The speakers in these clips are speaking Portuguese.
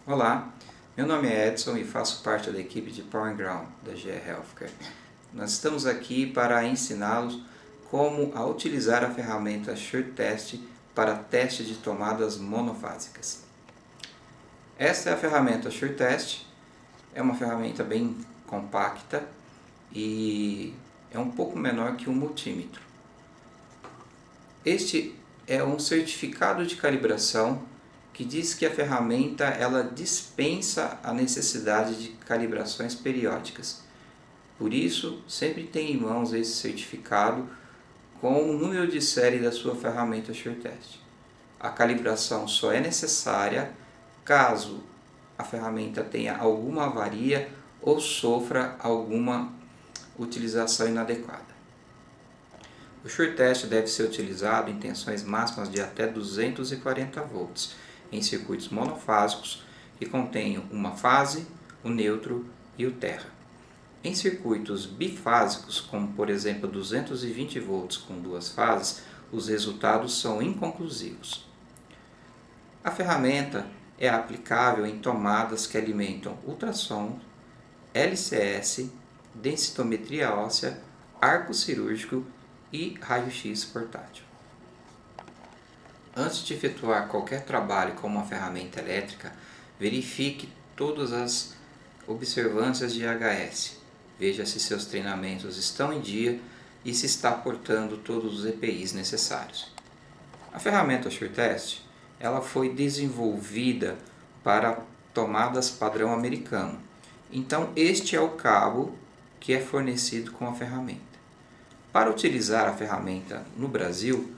Olá, meu nome é Edson e faço parte da equipe de Power Ground da GE Healthcare. Nós estamos aqui para ensiná-los como a utilizar a ferramenta SureTest para teste de tomadas monofásicas. Esta é a ferramenta SureTest, é uma ferramenta bem compacta e é um pouco menor que um multímetro. Este é um certificado de calibração que diz que a ferramenta ela dispensa a necessidade de calibrações periódicas. Por isso, sempre tenha em mãos esse certificado com o número de série da sua ferramenta SureTest. A calibração só é necessária caso a ferramenta tenha alguma avaria ou sofra alguma utilização inadequada. O SureTest deve ser utilizado em tensões máximas de até 240 volts em circuitos monofásicos que contenham uma fase, o neutro e o terra. Em circuitos bifásicos, como por exemplo 220 volts com duas fases, os resultados são inconclusivos. A ferramenta é aplicável em tomadas que alimentam ultrassom, LCS, densitometria óssea, arco cirúrgico e raio-x portátil. Antes de efetuar qualquer trabalho com uma ferramenta elétrica, verifique todas as observâncias de HS. Veja se seus treinamentos estão em dia e se está portando todos os EPIs necessários. A ferramenta SureTest ela foi desenvolvida para tomadas padrão americano. Então este é o cabo que é fornecido com a ferramenta. Para utilizar a ferramenta no Brasil,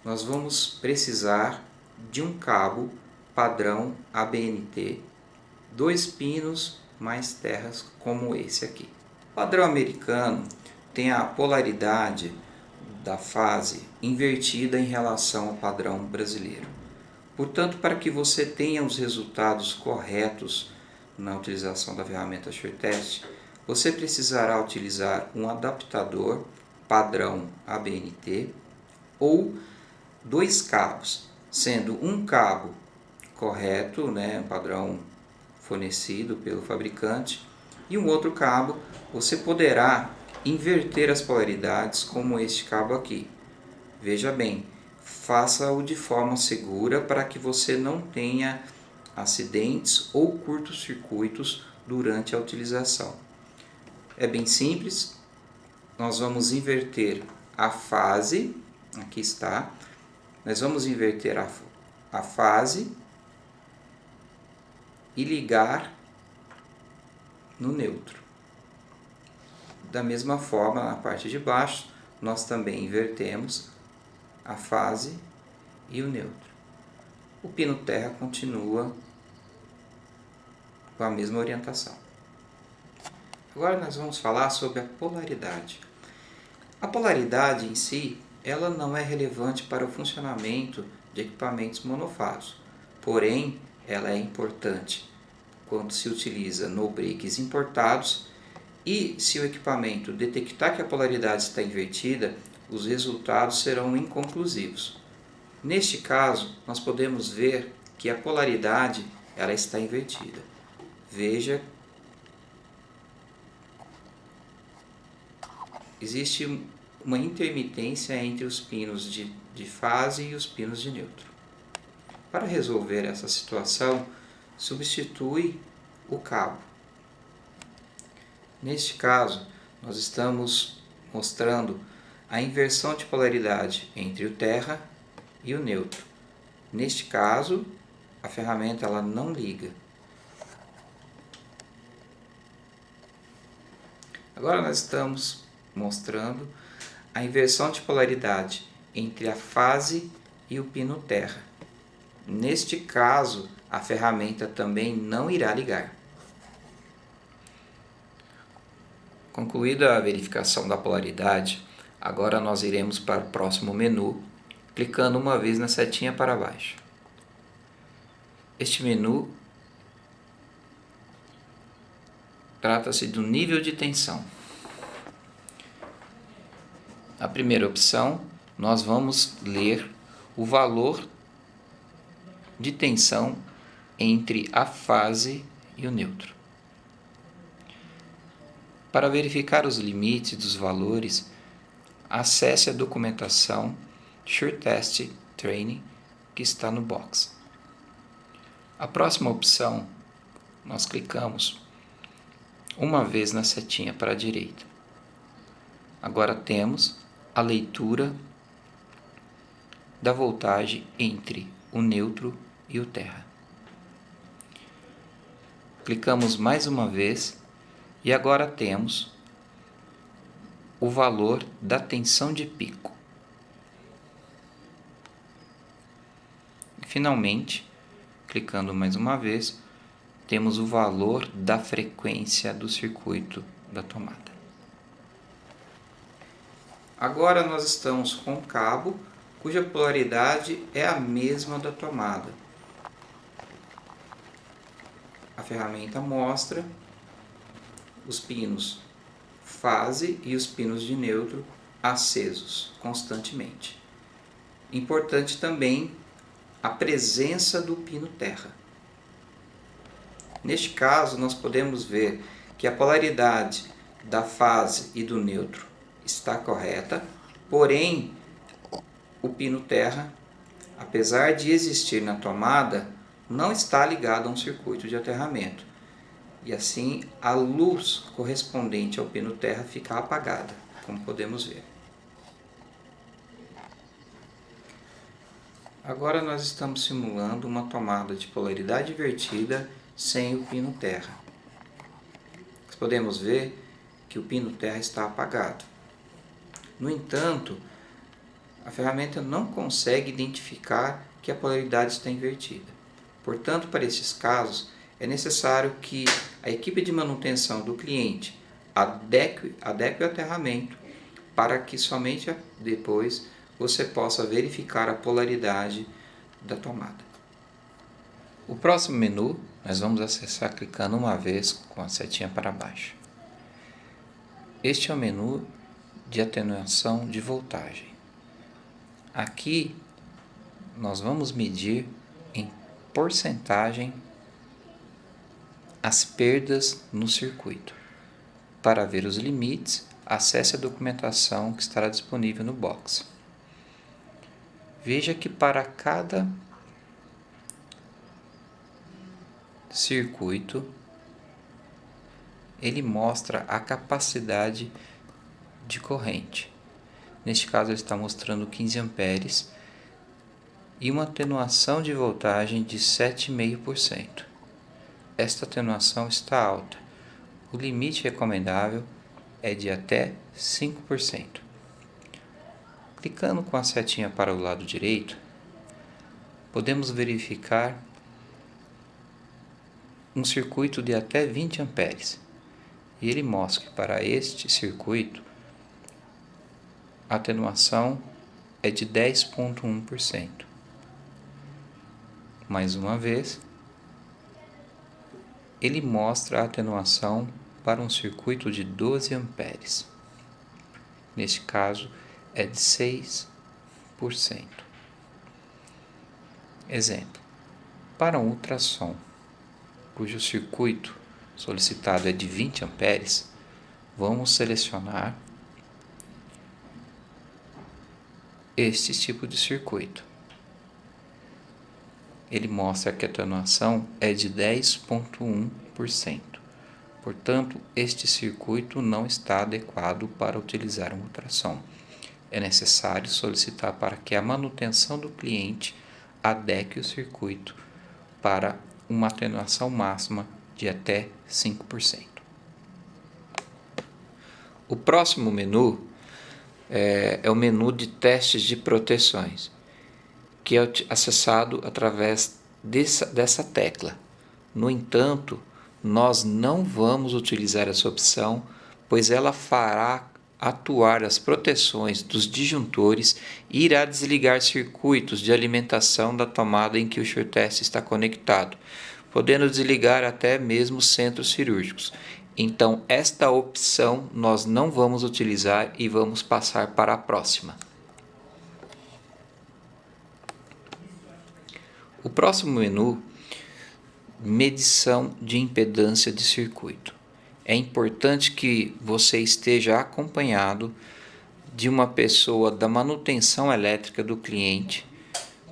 nós vamos precisar de um cabo padrão ABNT, 2 pinos mais terras como esse aqui. O padrão americano tem a polaridade da fase invertida em relação ao padrão brasileiro. Portanto, para que você tenha os resultados corretos na utilização da ferramenta SureTest, você precisará utilizar um adaptador padrão ABNT ou 2 cabos, sendo um cabo correto, um padrão fornecido pelo fabricante, e um outro cabo você poderá inverter as polaridades como este cabo aqui. Veja bem, faça-o de forma segura para que você não tenha acidentes ou curtos-circuitos durante a utilização. É bem simples, nós vamos inverter a fase, aqui está. Nós vamos inverter a fase e ligar no neutro. Da mesma forma, na parte de baixo, nós também invertemos a fase e o neutro. O pino terra continua com a mesma orientação. Agora nós vamos falar sobre a polaridade. A polaridade em si ela não é relevante para o funcionamento de equipamentos monofásicos, porém ela é importante quando se utiliza no-breaks importados e se o equipamento detectar que a polaridade está invertida, os resultados serão inconclusivos. Neste caso, nós podemos ver que a polaridade ela está invertida. Veja, existe uma intermitência entre os pinos de fase e os pinos de neutro. Para resolver essa situação, substitui o cabo. Neste caso, nós estamos mostrando a inversão de polaridade entre o terra e o neutro. Neste caso, a ferramenta ela não liga. Agora nós estamos mostrando a inversão de polaridade entre a fase e o pino terra. Neste caso, a ferramenta também não irá ligar. Concluída a verificação da polaridade, agora nós iremos para o próximo menu, clicando uma vez na setinha para baixo. Este menu trata-se do nível de tensão. A primeira opção, nós vamos ler o valor de tensão entre a fase e o neutro. Para verificar os limites dos valores, acesse a documentação SureTest Training que está no box. A próxima opção, nós clicamos uma vez na setinha para a direita. Agora temos a leitura da voltagem entre o neutro e o terra. Clicamos mais uma vez e agora temos o valor da tensão de pico. E, finalmente, clicando mais uma vez, temos o valor da frequência do circuito da tomada. Agora nós estamos com um cabo cuja polaridade é a mesma da tomada. A ferramenta mostra os pinos fase e os pinos de neutro acesos constantemente. Importante também a presença do pino terra. Neste caso, nós podemos ver que a polaridade da fase e do neutro está correta, porém o pino terra, apesar de existir na tomada, não está ligado a um circuito de aterramento. E assim a luz correspondente ao pino terra fica apagada, como podemos ver. Agora nós estamos simulando uma tomada de polaridade invertida sem o pino terra. Nós podemos ver que o pino terra está apagado. No entanto, a ferramenta não consegue identificar que a polaridade está invertida. Portanto, para esses casos, é necessário que a equipe de manutenção do cliente adeque o aterramento para que somente depois você possa verificar a polaridade da tomada. O próximo menu nós vamos acessar clicando uma vez com a setinha para baixo. Este é o menu de atenuação de voltagem. Aqui nós vamos medir em porcentagem as perdas no circuito. Para ver os limites, acesse a documentação que estará disponível no box. Veja que para cada circuito, ele mostra a capacidade de corrente. Neste caso, ele está mostrando 15 amperes e uma atenuação de voltagem de 7,5%. Esta atenuação está alta. O limite recomendável é de até 5%. Clicando com a setinha para o lado direito, podemos verificar um circuito de até 20 amperes. E ele mostra que para este circuito a atenuação é de 10,1%. Mais uma vez, ele mostra a atenuação para um circuito de 12 amperes. Neste caso, é de 6%. Exemplo, para um ultrassom, cujo circuito solicitado é de 20 amperes, vamos selecionar este tipo de circuito. Ele mostra que a atenuação é de 10,1%. Portanto, este circuito não está adequado para utilizar um ultrassom. É necessário solicitar para que a manutenção do cliente adeque o circuito para uma atenuação máxima de até 5%. O próximo menu é o menu de testes de proteções, que é acessado através dessa tecla. No entanto, nós não vamos utilizar essa opção, pois ela fará atuar as proteções dos disjuntores e irá desligar circuitos de alimentação da tomada em que o SureTest está conectado, podendo desligar até mesmo centros cirúrgicos. Então, esta opção nós não vamos utilizar e vamos passar para a próxima. O próximo menu medição de impedância de circuito. É importante que você esteja acompanhado de uma pessoa da manutenção elétrica do cliente,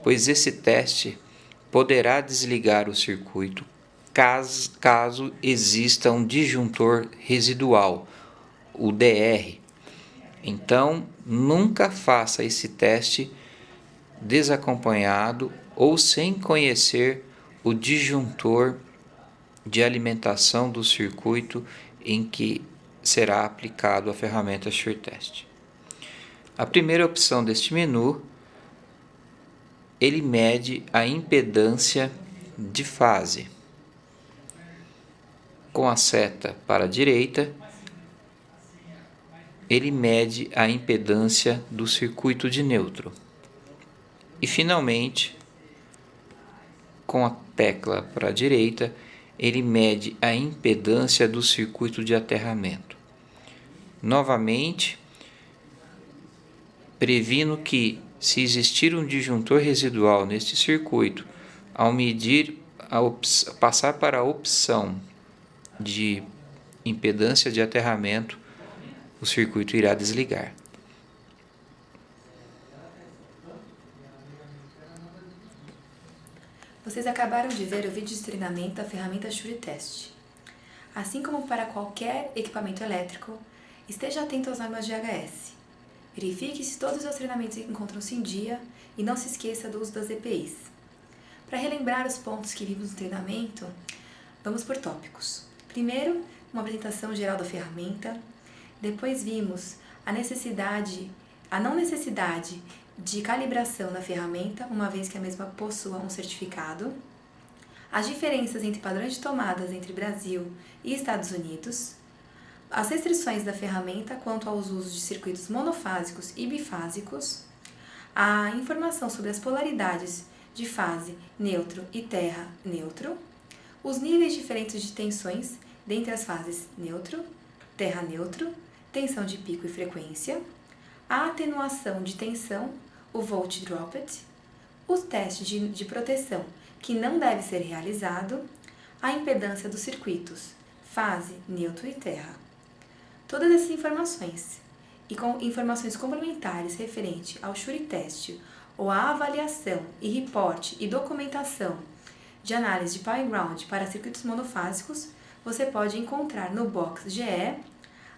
pois esse teste poderá desligar o circuito caso exista um disjuntor residual, o DR. Então, nunca faça esse teste desacompanhado ou sem conhecer o disjuntor de alimentação do circuito em que será aplicado a ferramenta SureTest. A primeira opção deste menu, ele mede a impedância de fase. Com a seta para a direita, ele mede a impedância do circuito de neutro. E finalmente, com a tecla para a direita, ele mede a impedância do circuito de aterramento. Novamente, previno que, se existir um disjuntor residual neste circuito, ao medir passar para a opção de impedância de aterramento, o circuito irá desligar. Vocês acabaram de ver o vídeo de treinamento da ferramenta SureTest. Assim como para qualquer equipamento elétrico, esteja atento às normas de AHS. Verifique se todos os seus treinamentos encontram-se em dia e não se esqueça do uso das EPIs. Para relembrar os pontos que vimos no treinamento, vamos por tópicos. Primeiro, uma apresentação geral da ferramenta. Depois vimos a não necessidade de calibração da ferramenta, uma vez que a mesma possua um certificado. As diferenças entre padrões de tomadas entre Brasil e Estados Unidos. As restrições da ferramenta quanto aos usos de circuitos monofásicos e bifásicos. A informação sobre as polaridades de fase neutro e terra neutro. Os níveis diferentes de tensões dentre as fases neutro, terra neutro, tensão de pico e frequência, a atenuação de tensão, o volt dropped, os testes de proteção que não deve ser realizado, a impedância dos circuitos, fase, neutro e terra. Todas essas informações e com informações complementares referente ao SureTest ou à avaliação e reporte e documentação de análise de Power Ground para circuitos monofásicos, você pode encontrar no box GE,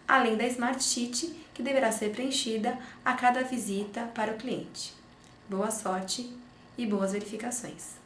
além da Smart Sheet, que deverá ser preenchida a cada visita para o cliente. Boa sorte e boas verificações!